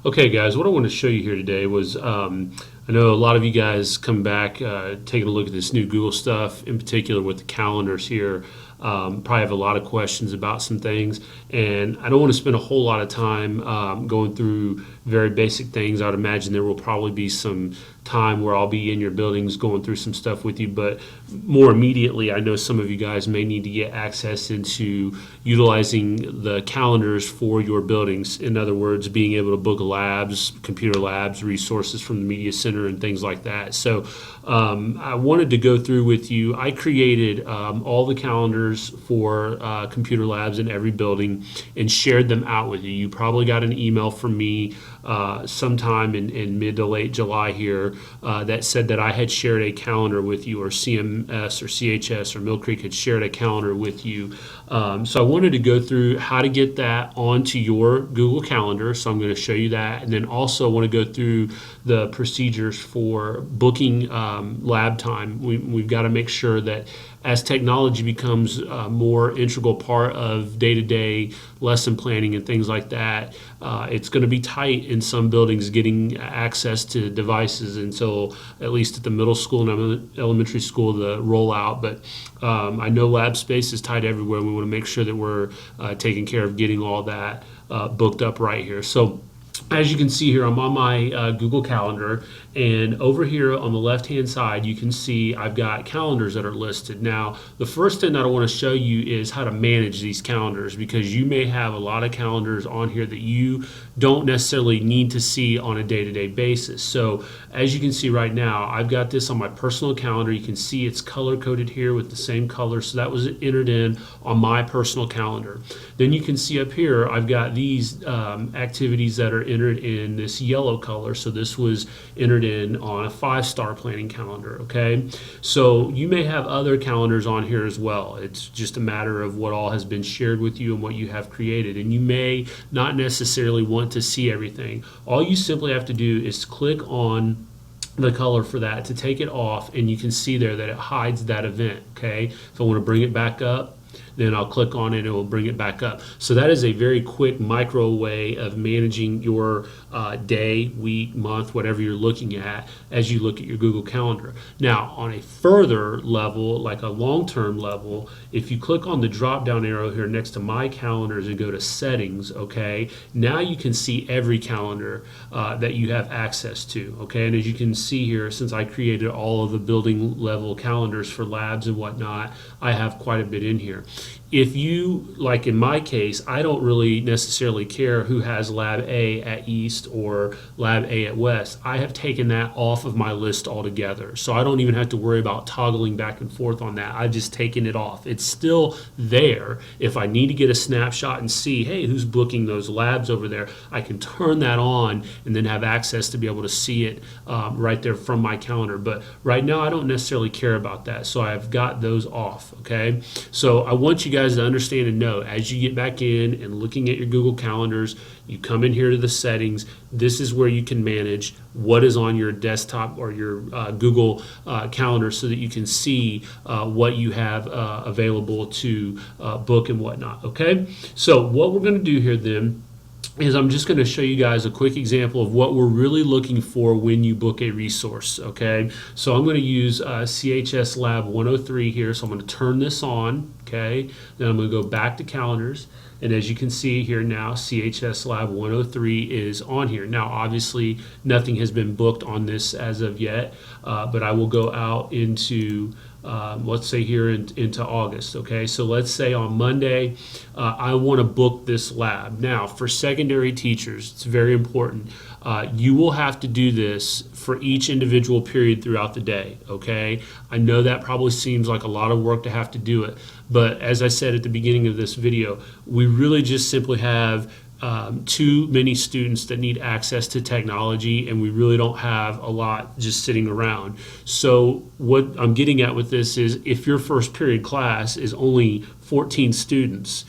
Okay, guys, what I want to show you here today was I know a lot of you guys come back taking a look at this new Google stuff, in particular with the calendars here. Probably have a lot of questions about some things, and I don't want to spend a whole lot of time going through very basic things. I would imagine there will probably be some time where I'll be in your buildings going through some stuff with you, but more immediately, I know some of you guys may need to get access into utilizing the calendars for your buildings. In other words, being able to book labs, computer labs, resources from the media center, and things like that. So I wanted to go through with you. I created all the calendars for computer labs in every building and shared them out with you. You probably got an email from me sometime in mid to late July here that said that I had shared a calendar with you, or CMS or CHS or Mill Creek had shared a calendar with you. So I wanted to go through how to get that onto your Google Calendar. So I'm going to show you that, and then also want to go through the procedures for booking lab time. We've got to make sure that as technology becomes a more integral part of day-to-day lesson planning and things like that, it's going to be tight in some buildings getting access to devices until at least at the middle school and elementary school, the rollout. But I know lab space is tight everywhere. We want to make sure that we're taking care of getting all that booked up right here. So as you can see here, I'm on my Google Calendar, and over here on the left-hand side, you can see I've got calendars that are listed. Now, the first thing that I want to show you is how to manage these calendars, because you may have a lot of calendars on here that you don't necessarily need to see on a day-to-day basis. So as you can see right now, I've got this on my personal calendar. You can see it's color-coded here with the same color, so that was entered in on my personal calendar. Then you can see up here, I've got these activities that are entered in this yellow color. So this was entered in on a 5-star planning calendar, okay? So you may have other calendars on here as well. It's just a matter of what all has been shared with you and what you have created. And you may not necessarily want to see everything. All you simply have to do is click on the color for that to take it off, and you can see there that it hides that event, okay? If I want to bring it back up, then I'll click on it and it will bring it back up. So that is a very quick micro way of managing your day, week, month, whatever you're looking at as you look at your Google Calendar. Now, on a further level, like a long-term level, if you click on the drop-down arrow here next to My Calendars and go to Settings, okay, now you can see every calendar that you have access to, okay? And as you can see here, since I created all of the building level calendars for labs and whatnot, I have quite a bit in here. If you, like in my case, I don't really necessarily care who has Lab A at East or Lab A at West. I have taken that off of my list altogether. So I don't even have to worry about toggling back and forth on that. I've just taken it off. It's still there. If I need to get a snapshot and see, hey, who's booking those labs over there, I can turn that on and then have access to be able to see it right there from my calendar. But right now, I don't necessarily care about that. So I've got those off, okay? So I want you guys to understand and know, as you get back in and looking at your Google Calendars, you come in here to the settings. This is where you can manage what is on your desktop or your Google Calendar, so that you can see what you have available to book and whatnot, okay? So what we're going to do here then is I'm just going to show you guys a quick example of what we're really looking for when you book a resource, okay? So I'm going to use CHS Lab 103 here, so I'm going to turn this on, okay? Then I'm going to go back to calendars, and as you can see here now, CHS Lab 103 is on here. Now, obviously, nothing has been booked on this as of yet, but I will go out into let's say here into August, okay? So let's say on Monday, I want to book this lab. Now, for secondary teachers, it's very important. You will have to do this for each individual period throughout the day, okay? I know that probably seems like a lot of work to have to do it, but as I said at the beginning of this video, we really just simply have too many students that need access to technology, and we really don't have a lot just sitting around. So what I'm getting at with this is, if your first period class is only 14 students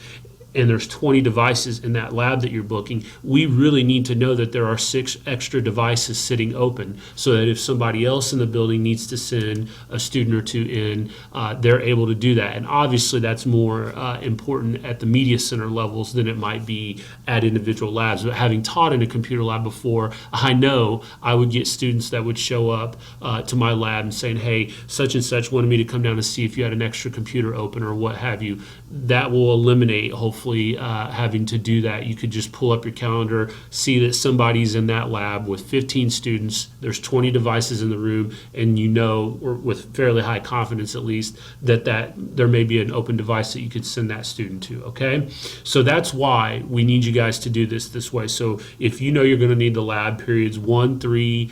and there's 20 devices in that lab that you're booking, we really need to know that there are 6 extra devices sitting open, so that if somebody else in the building needs to send a student or two in, they're able to do that. And obviously that's more important at the media center levels than it might be at individual labs. But having taught in a computer lab before, I know I would get students that would show up to my lab and saying, hey, such and such wanted me to come down and see if you had an extra computer open or what have you. That will eliminate, hopefully, having to do that. You could just pull up your calendar, see that somebody's in that lab with 15 students, there's 20 devices in the room, and you know, or with fairly high confidence at least, that there may be an open device that you could send that student to, okay? So that's why we need you guys to do this way. So if you know you're going to need the lab periods 1, 3,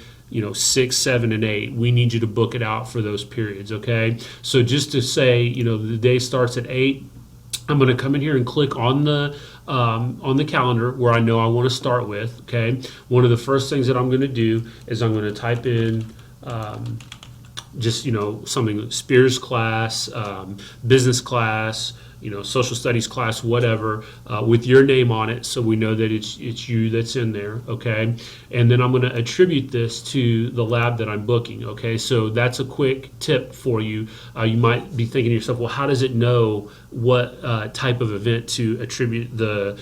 6, 7, and 8, we need you to book it out for those periods, okay? So just to say, the day starts at 8, I'm going to come in here and click on the calendar where I know I want to start with, okay? One of the first things that I'm going to do is I'm going to type in just, something, Spears class, business class, social studies class, whatever, with your name on it, so we know that it's you that's in there, okay? And then I'm going to attribute this to the lab that I'm booking, okay? So that's a quick tip for you. You might be thinking to yourself, well, how does it know what type of event to attribute the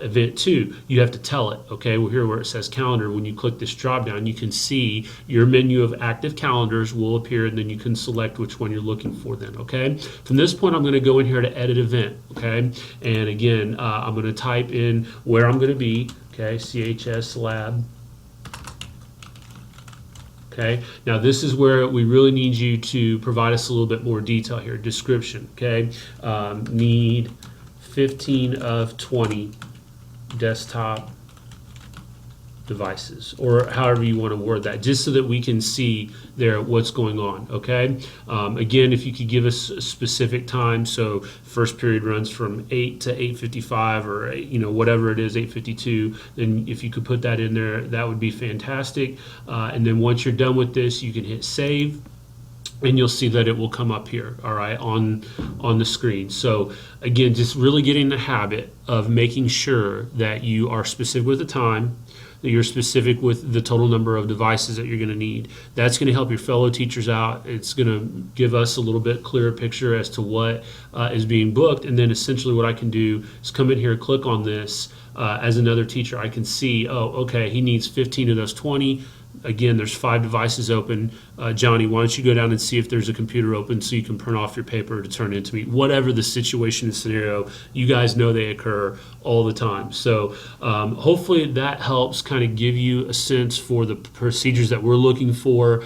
event to? You have to tell it, okay? Well, here where it says calendar, when you click this drop down, you can see your menu of active calendars will appear, and then you can select which one you're looking for then, okay? From this point, I'm going to go in here to edit event, okay? And again, I'm going to type in where I'm going to be, okay? CHS lab. Okay, now this is where we really need you to provide us a little bit more detail here. Description, okay? Need 15 of 20 desktop devices, or however you want to word that, just so that we can see there what's going on, okay? Again, if you could give us a specific time, so first period runs from 8 to 8:55, or whatever it is, 8:52, then if you could put that in there, that would be fantastic. And then once you're done with this, you can hit save, and you'll see that it will come up here, all right, on the screen. So again, just really getting the habit of making sure that you are specific with the time, that you're specific with the total number of devices that you're going to need. That's going to help your fellow teachers out. It's going to give us a little bit clearer picture as to what is being booked. And then essentially what I can do is come in here, click on this. As another teacher, I can see, oh, okay, he needs 15 of those 20. Again, there's 5 devices open. Johnny, why don't you go down and see if there's a computer open so you can print off your paper to turn into me. Whatever the situation and scenario, you guys know they occur all the time. So hopefully that helps kind of give you a sense for the procedures that we're looking for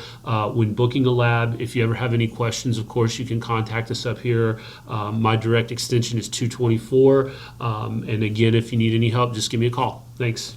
when booking a lab. If you ever have any questions, of course, you can contact us up here. My direct extension is 224. And again, if you need any help, just give me a call. Thanks.